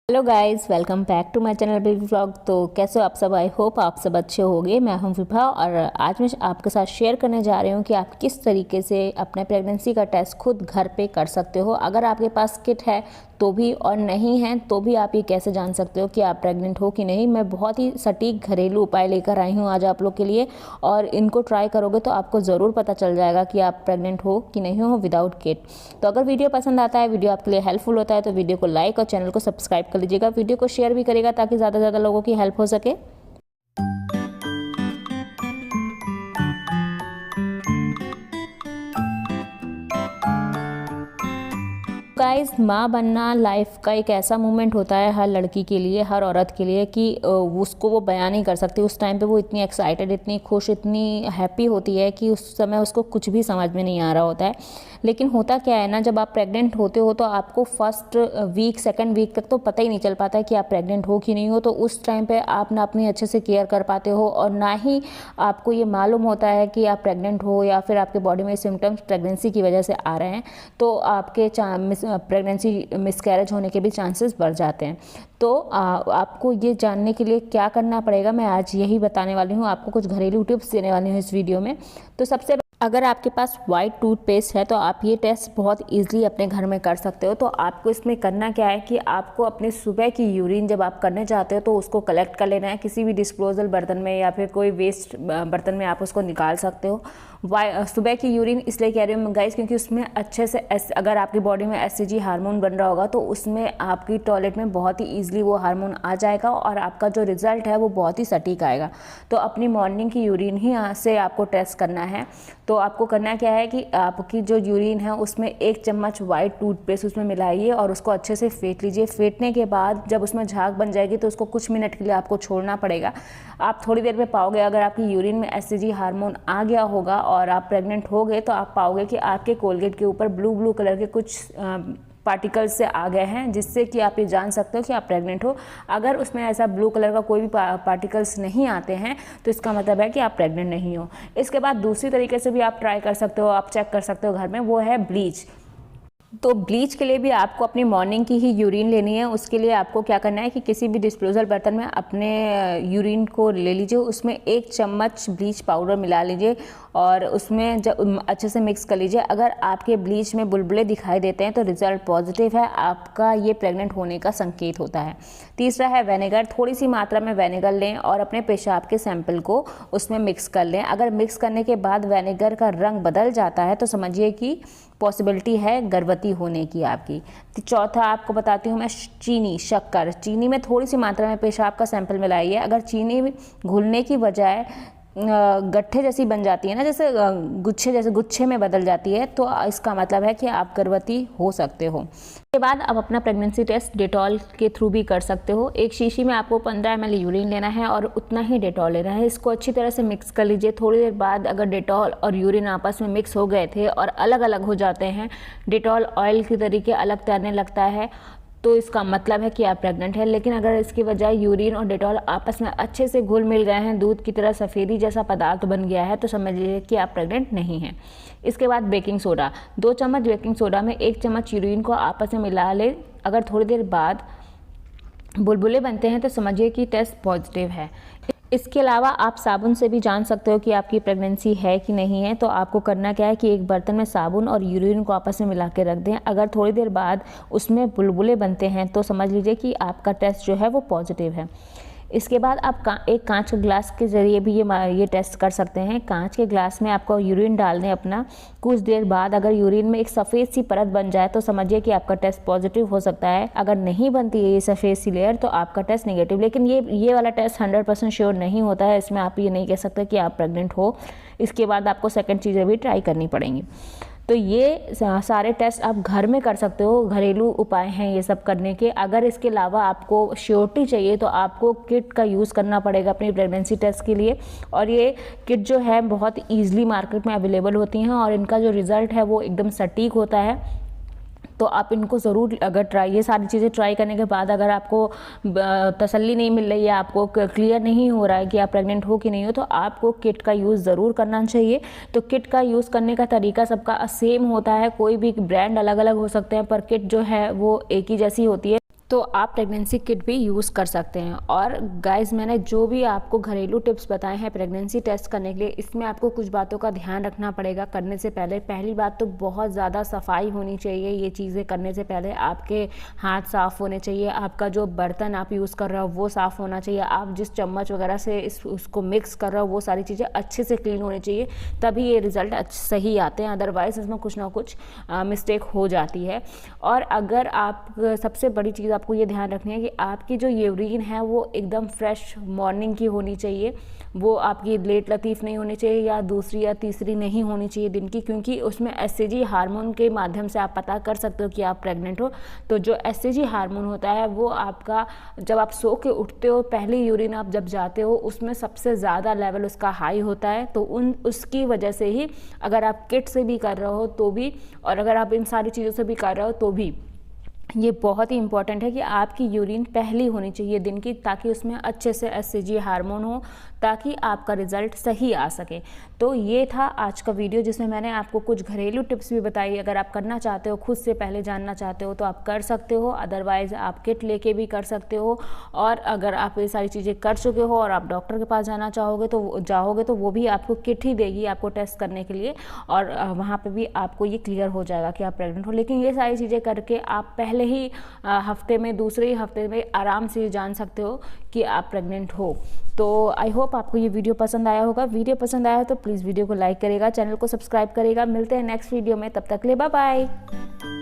Hello guys, welcome back to my channel baby vlog. तो कैसे हो आप सब? आई होप आप सब अच्छे होंगे। मैं हूं विभा और आज मैं आपके साथ शेयर करने जा रही हूं कि आप किस तरीके से अपने प्रेगनेंसी का टेस्ट खुद घर पे कर सकते हो। अगर आपके पास किट है तो भी और नहीं है तो भी आप ये कैसे जान सकते हो कि आप प्रेग्नेंट हो कि नहीं। मैं बहुत ही सटीक घरेलू उपाय लेकर आई हूँ आज आप लोग के लिए, और इनको ट्राई करोगे तो आपको ज़रूर पता चल जाएगा कि आप प्रेग्नेंट हो कि नहीं हो विदाउट किट। तो अगर वीडियो पसंद आता है, वीडियो आपके लिए हेल्पफुल होता है, तो वीडियो को लाइक और चैनल को सब्सक्राइब कर लीजिएगा। वीडियो को शेयर भी करेगा ताकि ज़्यादा से ज़्यादा लोगों की हेल्प हो सके। गाइस, माँ बनना लाइफ का एक ऐसा मोमेंट होता है हर लड़की के लिए, हर औरत के लिए, कि उसको वो बयान नहीं कर सकती। उस टाइम पे वो इतनी एक्साइटेड, इतनी खुश, इतनी हैप्पी होती है कि उस समय उसको कुछ भी समझ में नहीं आ रहा होता है। लेकिन होता क्या है ना, जब आप प्रेग्नेंट होते हो तो आपको फर्स्ट वीक, सेकंड वीक तक तो पता ही नहीं चल पाता है कि आप प्रेग्नेंट हो कि नहीं हो। तो उस टाइम पे आप ना अपनी अच्छे से केयर कर पाते हो और ना ही आपको ये मालूम होता है कि आप प्रेग्नेंट हो या फिर आपके बॉडी में सिम्टम्स प्रेगनेंसी की वजह से आ रहे हैं। तो आपके प्रेगनेंसी मिसकैरेज होने के भी चांसेस बढ़ जाते हैं। तो आपको ये जानने के लिए क्या करना पड़ेगा, मैं आज यही बताने वाली हूँ। आपको कुछ घरेलू टिप्स देने वाली हूँ इस वीडियो में। तो सबसे अगर आपके पास वाइट टूथपेस्ट है तो आप ये टेस्ट बहुत इजीली अपने घर में कर सकते हो। तो आपको इसमें करना क्या है कि आपको अपने सुबह की यूरिन जब आप करने जाते हो तो उसको कलेक्ट कर लेना है किसी भी डिस्पोजल बर्तन में या फिर कोई वेस्ट बर्तन में आप उसको निकाल सकते हो। सुबह की यूरिन इसलिए कह रही हूँ गाइस क्योंकि उसमें अच्छे से अगर आपकी बॉडी में एससीजी हार्मोन बन रहा होगा तो उसमें आपकी टॉयलेट में बहुत ही ईजिली वो हार्मोन आ जाएगा और आपका जो रिजल्ट है वो बहुत ही सटीक आएगा। तो अपनी मॉर्निंग की यूरिन ही से आपको टेस्ट करना है। तो आपको करना क्या है कि आपकी जो यूरिन है उसमें 1 चम्मच वाइट टूथपेस्ट उसमें मिलाइए और उसको अच्छे से फेंट लीजिए। फेंटने के बाद जब उसमें झाग बन जाएगी तो उसको कुछ मिनट के लिए आपको छोड़ना पड़ेगा। आप थोड़ी देर में पाओगे अगर आपकी यूरिन में एससीजी हार्मोन आ गया होगा और आप प्रेग्नेंट हो गए तो आप पाओगे कि आपके कोलगेट के ऊपर ब्लू कलर के कुछ पार्टिकल्स से आ गए हैं, जिससे कि आप ये जान सकते हो कि आप प्रेग्नेंट हो। अगर उसमें ऐसा ब्लू कलर का कोई भी पार्टिकल्स नहीं आते हैं तो इसका मतलब है कि आप प्रेग्नेंट नहीं हो। इसके बाद दूसरी तरीके से भी आप ट्राई कर सकते हो, आप चेक कर सकते हो घर में, वो है ब्लीच। तो ब्लीच के लिए भी आपको अपनी मॉर्निंग की ही यूरिन लेनी है। उसके लिए आपको क्या करना है कि किसी भी डिस्पोजल बर्तन में अपने यूरिन को ले लीजिए, उसमें 1 चम्मच ब्लीच पाउडर मिला लीजिए और उसमें जब अच्छे से मिक्स कर लीजिए। अगर आपके ब्लीच में बुलबुले दिखाई देते हैं तो रिजल्ट पॉजिटिव है, आपका ये प्रेग्नेंट होने का संकेत होता है। तीसरा है विनेगर। थोड़ी सी मात्रा में विनेगर लें और अपने पेशाब के सैंपल को उसमें मिक्स कर लें। अगर मिक्स करने के बाद विनेगर का रंग बदल जाता है तो समझिए कि पॉसिबिलिटी है गर्भवती होने की आपकी। चौथा आपको बताती हूँ मैं, चीनी, शक्कर। चीनी में थोड़ी सी मात्रा में पेशाब का सैंपल मिलाइए। अगर चीनी घुलने की बजाय गट्ठे जैसी बन जाती है ना, जैसे गुच्छे में बदल जाती है, तो इसका मतलब है कि आप गर्भवती हो सकते हो। उसके बाद आप अपना प्रेगनेंसी टेस्ट डेटॉल के थ्रू भी कर सकते हो। एक शीशी में आपको 15 ml यूरिन लेना है और उतना ही डेटॉल लेना है। इसको अच्छी तरह से मिक्स कर लीजिए। थोड़ी देर बाद अगर डेटॉल और यूरिन आपस में मिक्स हो गए थे और अलग अलग हो जाते हैं, डेटॉल ऑयल के तरीके अलग तैरने लगता है, तो इसका मतलब है कि आप प्रेग्नेंट है। लेकिन अगर इसकी बजाय यूरिन और डेटॉल आपस में अच्छे से घुल मिल गए हैं, दूध की तरह सफ़ेदी जैसा पदार्थ बन गया है, तो समझ लीजिए कि आप प्रेग्नेंट नहीं हैं। इसके बाद बेकिंग सोडा। 2 चम्मच बेकिंग सोडा में 1 चम्मच यूरिन को आपस में मिला ले। अगर थोड़ी देर बाद बुलबुले बनते हैं तो समझिए कि टेस्ट पॉजिटिव है। इसके अलावा आप साबुन से भी जान सकते हो कि आपकी प्रेगनेंसी है कि नहीं है। तो आपको करना क्या है कि एक बर्तन में साबुन और यूरिन को आपस में मिला के रख दें। अगर थोड़ी देर बाद उसमें बुलबुले बनते हैं तो समझ लीजिए कि आपका टेस्ट जो है वो पॉजिटिव है। इसके बाद आप एक कांच के ग्लास के ज़रिए भी ये टेस्ट कर सकते हैं। कांच के ग्लास में आपको यूरिन डाल दें अपना। कुछ देर बाद अगर यूरिन में एक सफ़ेद सी परत बन जाए तो समझिए कि आपका टेस्ट पॉजिटिव हो सकता है। अगर नहीं बनती है ये सफ़ेद सी लेयर तो आपका टेस्ट नेगेटिव। लेकिन ये वाला टेस्ट 100% श्योर नहीं होता है। इसमें आप ये नहीं कह सकते कि आप प्रेग्नेंट हो। इसके बाद आपको सेकेंड चीज़ें भी ट्राई करनी पड़ेंगी। तो ये सारे टेस्ट आप घर में कर सकते हो। घरेलू उपाय हैं ये सब करने के। अगर इसके अलावा आपको श्योरिटी चाहिए तो आपको किट का यूज़ करना पड़ेगा अपनी प्रेगनेंसी टेस्ट के लिए। और ये किट जो है बहुत ईजिली मार्केट में अवेलेबल होती हैं और इनका जो रिज़ल्ट है वो एकदम सटीक होता है। तो आप इनको ज़रूर अगर ये सारी चीज़ें ट्राई करने के बाद अगर आपको तसल्ली नहीं मिल रही है, आपको क्लियर नहीं हो रहा है कि आप प्रेग्नेंट हो कि नहीं हो, तो आपको किट का यूज़ ज़रूर करना चाहिए। तो किट का यूज़ करने का तरीका सबका सेम होता है, कोई भी ब्रांड अलग अलग हो सकते हैं, पर किट जो है वो एक ही जैसी होती है। तो आप प्रेगनेंसी किट भी यूज़ कर सकते हैं। और गाइस, मैंने जो भी आपको घरेलू टिप्स बताए हैं प्रेगनेंसी टेस्ट करने के लिए, इसमें आपको कुछ बातों का ध्यान रखना पड़ेगा करने से पहले। पहली बात तो बहुत ज़्यादा सफाई होनी चाहिए। ये चीज़ें करने से पहले आपके हाथ साफ़ होने चाहिए, आपका जो बर्तन आप यूज़ कर रहे हो वो साफ़ होना चाहिए, आप जिस चम्मच वगैरह से उसको मिक्स कर रहे हो वो सारी चीज़ें अच्छे से क्लीन होनी चाहिए, तभी ये रिज़ल्ट सही आते हैं। अदरवाइज़ इसमें कुछ ना कुछ मिस्टेक हो जाती है। और अगर आप, सबसे बड़ी चीज़ आपको ये ध्यान रखनी है कि आपकी जो यूरिन है वो एकदम फ्रेश मॉर्निंग की होनी चाहिए। वो आपकी लेट लतीफ़ नहीं होनी चाहिए या दूसरी या तीसरी नहीं होनी चाहिए दिन की, क्योंकि उसमें एससीजी हार्मोन के माध्यम से आप पता कर सकते हो कि आप प्रेग्नेंट हो। तो जो एससीजी हार्मोन होता है वो आपका, जब आप सो के उठते हो पहली यूरिन आप जब जाते हो उसमें सबसे ज़्यादा लेवल उसका हाई होता है। तो उसकी वजह से ही अगर आप किट से भी कर रहे हो तो भी, और अगर आप इन सारी चीज़ों से भी कर रहे हो तो भी, ये बहुत ही इंपॉर्टेंट है कि आपकी यूरिन पहली होनी चाहिए दिन की, ताकि उसमें अच्छे से एससीजी हार्मोन हो, ताकि आपका रिज़ल्ट सही आ सके। तो ये था आज का वीडियो जिसमें मैंने आपको कुछ घरेलू टिप्स भी बताई। अगर आप करना चाहते हो, खुद से पहले जानना चाहते हो तो आप कर सकते हो, अदरवाइज़ आप किट लेके भी कर सकते हो। और अगर आप ये सारी चीज़ें कर चुके हो और आप डॉक्टर के पास जाना चाहोगे तो वो भी आपको किट ही देगी आपको टेस्ट करने के लिए, और वहाँ पर भी आपको ये क्लियर हो जाएगा कि आप प्रेग्नेंट हो। लेकिन ये सारी चीज़ें करके आप पहले ही हफ्ते में, दूसरे ही हफ्ते में आराम से जान सकते हो कि आप प्रेग्नेंट हो। तो आई होप आपको ये वीडियो पसंद आया होगा। वीडियो पसंद आया हो तो प्लीज़ वीडियो को लाइक करेगा, चैनल को सब्सक्राइब करेगा। मिलते हैं नेक्स्ट वीडियो में, तब तक के लिए बाय बाय।